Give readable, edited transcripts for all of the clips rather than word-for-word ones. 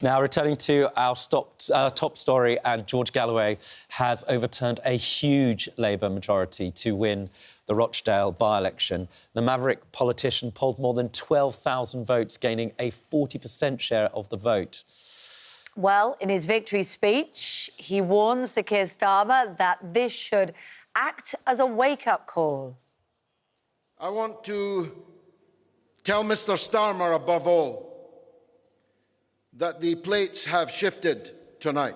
Now, returning to our top story, and George Galloway has overturned a huge Labour majority to win the Rochdale by-election. The maverick politician polled more than 12,000 votes, gaining a 40% share of the vote. Well, in his victory speech, he warns Sir Keir Starmer that this should act as a wake-up call. I want to tell Mr Starmer, above all, that the plates have shifted tonight.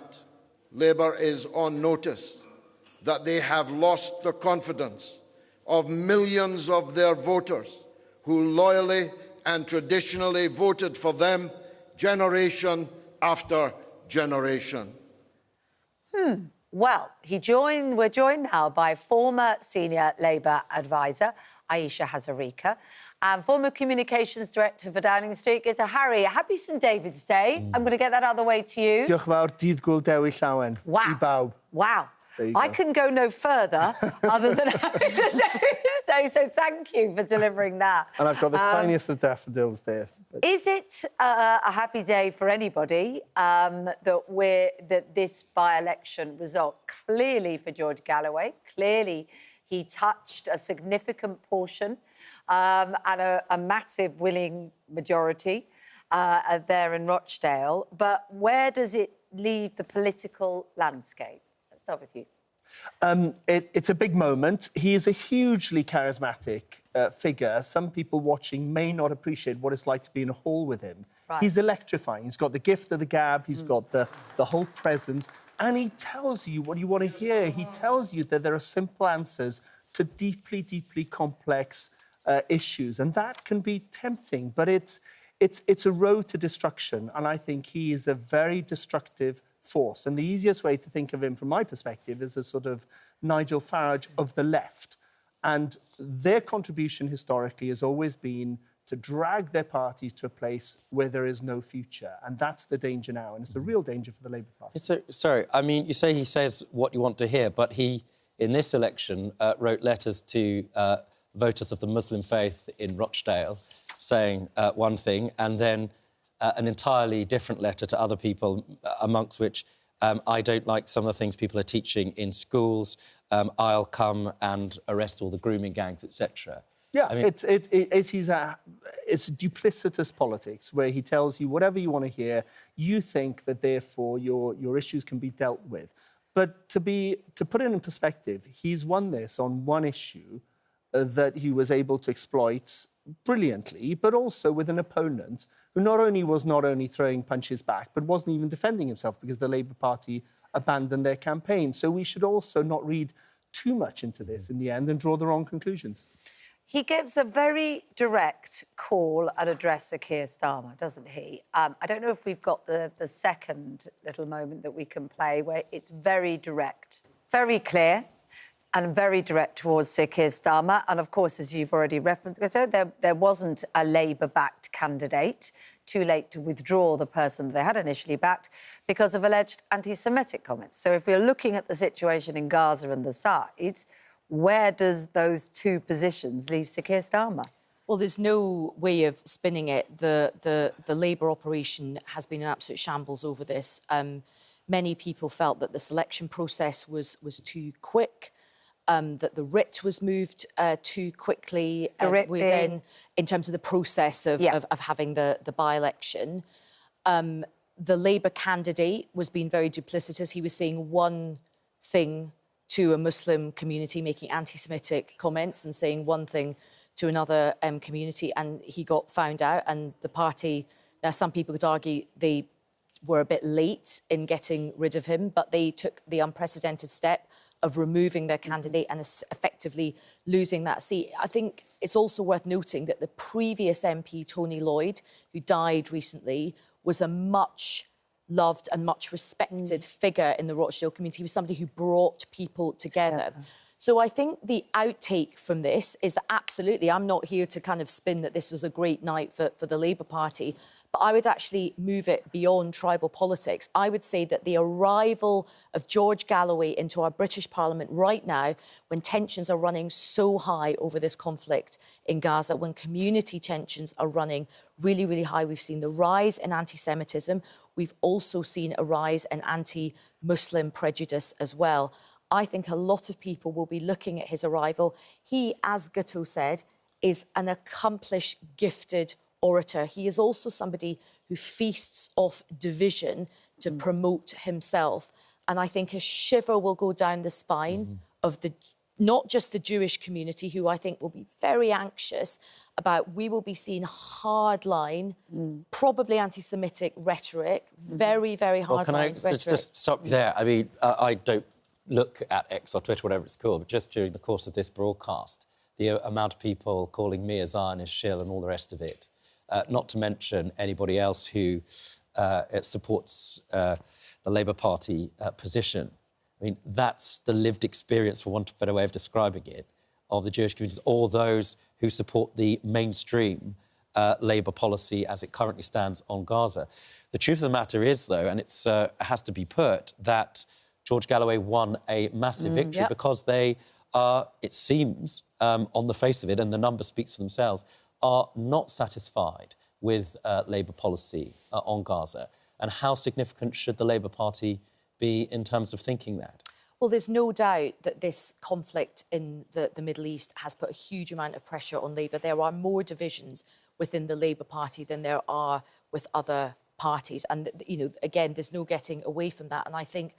Labour is on notice that they have lost the confidence of millions of their voters who loyally and traditionally voted for them generation after generation. Well, we're joined now by former senior Labour advisor Aisha Hazarika and former communications director for Downing Street, Gyda Harry. Happy St David's Day. I'm going to get that out of the way to you. Diolch yn fawr, dydd Gwl Dewi Llawen. Wow. I bawb. Wow. I couldn't go no further other than Happy St David's Day, so thank you for delivering that. And I've got the tiniest of daffodils there. But... Is it a happy day for anybody that this by-election result, clearly for George Galloway, clearly he touched a significant portion and a massive winning majority there in Rochdale, but where does it leave the political landscape? Let's start with you. It's a big moment. He is a hugely charismatic figure. Some people watching may not appreciate what it's like to be in a hall with him. Right. He's electrifying. He's got the gift of the gab. He's got the whole presence. And he tells you what you want to hear. He tells you that there are simple answers to deeply, deeply complex issues. And that can be tempting, but it's a road to destruction. And I think he is a very destructive force. And the easiest way to think of him, from my perspective, is a sort of Nigel Farage of the left. And their contribution historically has always been to drag their parties to a place where there is no future. And that's the danger now. And it's the real danger for the Labour Party. Sorry, I mean, you say he says what you want to hear, but he, in this election, wrote letters to voters of the Muslim faith in Rochdale saying one thing, and then an entirely different letter to other people, amongst which I don't like some of the things people are teaching in schools. I'll come and arrest all the grooming gangs, etc. Yeah, I mean... it's duplicitous politics where he tells you whatever you want to hear. You think that, therefore, your issues can be dealt with. But to put it in perspective, he's won this on one issue that he was able to exploit brilliantly, but also with an opponent who not only throwing punches back, but wasn't even defending himself because the Labour Party abandoned their campaign. So we should also not read too much into this in the end and draw the wrong conclusions. He gives a very direct call and address to Keir Starmer, doesn't he? I don't know if we've got the second little moment that we can play where it's very direct, very clear and very direct towards Sir Keir Starmer. And, of course, as you've already referenced, there wasn't a Labour-backed candidate. Too late to withdraw the person they had initially backed because of alleged anti-Semitic comments. So if we're looking at the situation in Gaza and the sides, where does those two positions leave Sir Keir Starmer? Well, there's no way of spinning it. The Labour operation has been an absolute shambles over this. Many people felt that the selection process was too quick, that the writ was moved too quickly within, in terms of the process of having the by-election. The Labour candidate was being very duplicitous. He was saying one thing to a Muslim community, making anti-Semitic comments, and saying one thing to another community, and he got found out. And the party, now some people could argue they were a bit late in getting rid of him, but they took the unprecedented step of removing their candidate and effectively losing that seat. I think it's also worth noting that the previous MP, Tony Lloyd, who died recently, was a much loved and much respected figure in the Rochdale community. He was somebody who brought people together. So I think the outtake from this is that absolutely, I'm not here to kind of spin that this was a great night for the Labour Party, but I would actually move it beyond tribal politics. I would say that the arrival of George Galloway into our British Parliament right now, when tensions are running so high over this conflict in Gaza, when community tensions are running really, really high, we've seen the rise in anti-Semitism. We've also seen a rise in anti-Muslim prejudice as well. I think a lot of people will be looking at his arrival. He, as Gato said, is an accomplished, gifted orator. He is also somebody who feasts off division to promote himself. And I think a shiver will go down the spine of not just the Jewish community, who I think will be very anxious about, we will be seeing hardline, probably anti-Semitic rhetoric, very, very hardline rhetoric. Just stop you there? I mean, I don't look at X or Twitter, whatever it's called, but just during the course of this broadcast, the amount of people calling me a Zionist shill and all the rest of it, not to mention anybody else who supports the Labour Party position. I mean, that's the lived experience, for want of a better way of describing it, of the Jewish communities, or those who support the mainstream Labour policy as it currently stands on Gaza. The truth of the matter is, though, and it has to be put, that George Galloway won a massive victory because they are, it seems, on the face of it, and the numbers speaks for themselves, are not satisfied with Labour policy on Gaza. And how significant should the Labour Party be in terms of thinking that? Well, there's no doubt that this conflict in the Middle East has put a huge amount of pressure on Labour. There are more divisions within the Labour Party than there are with other parties. And, you know, again, there's no getting away from that. And I think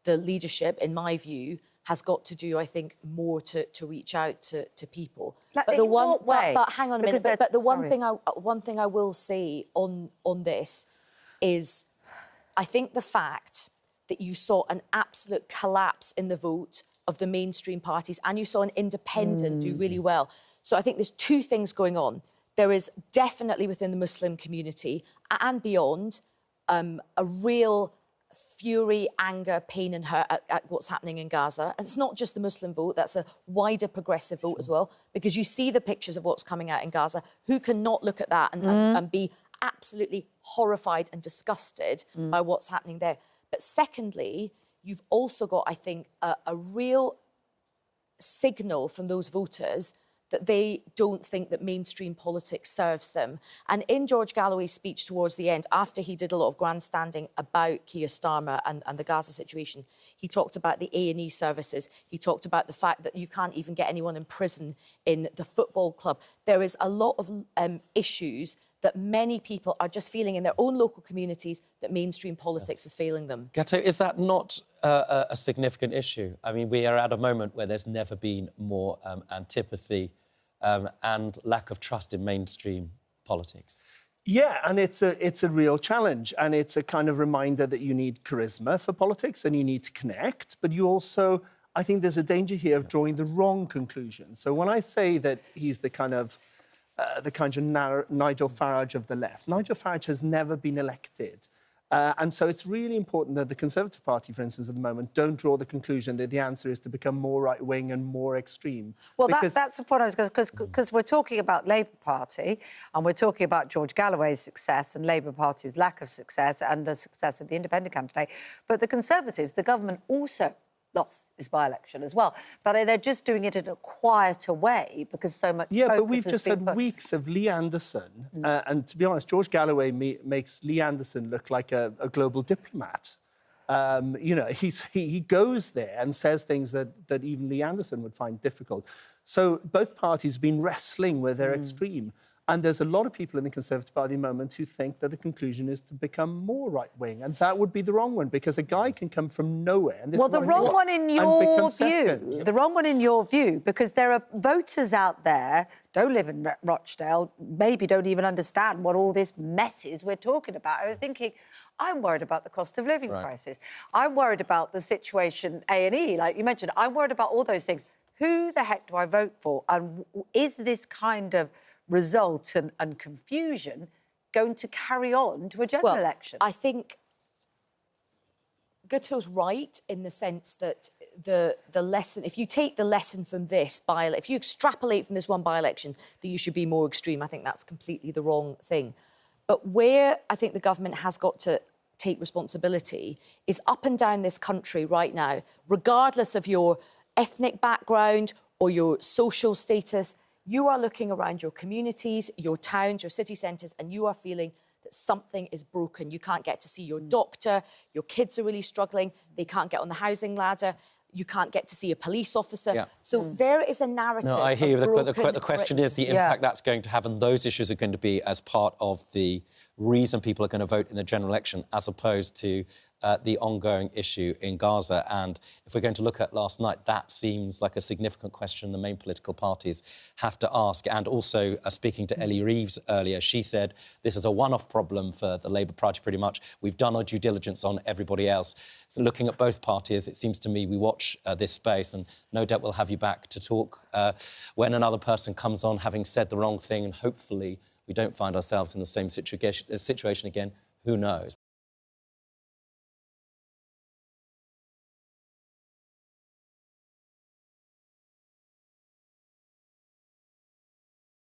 the leadership, in my view, has got to do, I think, more to reach out to people. Like, but the in what way? But hang on a minute. But the one thing I will say on this is, I think the fact that you saw an absolute collapse in the vote of the mainstream parties and you saw an independent do really well. So I think there's two things going on. There is definitely within the Muslim community and beyond a real fury, anger, pain and hurt at what's happening in Gaza. And it's not just the Muslim vote, that's a wider progressive vote as well, because you see the pictures of what's coming out in Gaza. Who can not look at that and be absolutely horrified and disgusted by what's happening there? But secondly, you've also got, I think, a real signal from those voters that they don't think that mainstream politics serves them. And in George Galloway's speech towards the end, after he did a lot of grandstanding about Keir Starmer and the Gaza situation, he talked about the A&E services. He talked about the fact that you can't even get anyone in prison in the football club. There is a lot of issues that many people are just feeling in their own local communities that mainstream politics is failing them. Gato, is that not a significant issue? I mean, we are at a moment where there's never been more antipathy and lack of trust in mainstream politics. Yeah, and it's a real challenge, and it's a kind of reminder that you need charisma for politics and you need to connect, but you also, I think there's a danger here of drawing the wrong conclusion. So when I say that he's the kind of Nigel Farage of the left, Nigel Farage has never been elected. And so it's really important that the Conservative Party, for instance, at the moment, don't draw the conclusion that the answer is to become more right-wing and more extreme. Well, that's the point I was going to... Because we're talking about Labour Party and we're talking about George Galloway's success and Labour Party's lack of success and the success of the independent candidate. But the Conservatives, the government also lost this by-election as well. But they're just doing it in a quieter way because so much... Yeah, but we've just had weeks of Lee Anderson. And to be honest, George Galloway makes Lee Anderson look like a global diplomat. You know, he goes there and says things that even Lee Anderson would find difficult. So both parties have been wrestling with their extreme. And there's a lot of people in the Conservative Party at the moment who think that the conclusion is to become more right-wing. And that would be the wrong one, because a guy can come from nowhere... And well, the wrong one in your view. The wrong one in your view, because there are voters out there, don't live in Rochdale, maybe don't even understand what all this mess is we're talking about. Are thinking, I'm worried about the cost of living crisis. I'm worried about the situation, A&E, like you mentioned. I'm worried about all those things. Who the heck do I vote for? And is this kind of result and confusion going to carry on to a general election? I think Gutto's right in the sense that the lesson, if you take the lesson from this if you extrapolate from this one by-election that you should be more extreme, I think that's completely the wrong thing. But where I think the government has got to take responsibility is up and down this country right now, regardless of your ethnic background or your social status, you are looking around your communities, your towns, your city centres, and you are feeling that something is broken. You can't get to see your doctor, your kids are really struggling, they can't get on the housing ladder, you can't get to see a police officer. Yeah. So there is a narrative. No, I hear you. The question Britain. is the impact that's going to have, and those issues are going to be as part of the reason people are going to vote in the general election, as opposed to the ongoing issue in Gaza. And if we're going to look at last night, that seems like a significant question the main political parties have to ask. And also, speaking to Ellie Reeves earlier, she said this is a one-off problem for the Labour Party, pretty much. We've done our due diligence on everybody else. So looking at both parties, it seems to me we watch this space, and no doubt we'll have you back to talk when another person comes on having said the wrong thing, and hopefully we don't find ourselves in the same situation again. Who knows?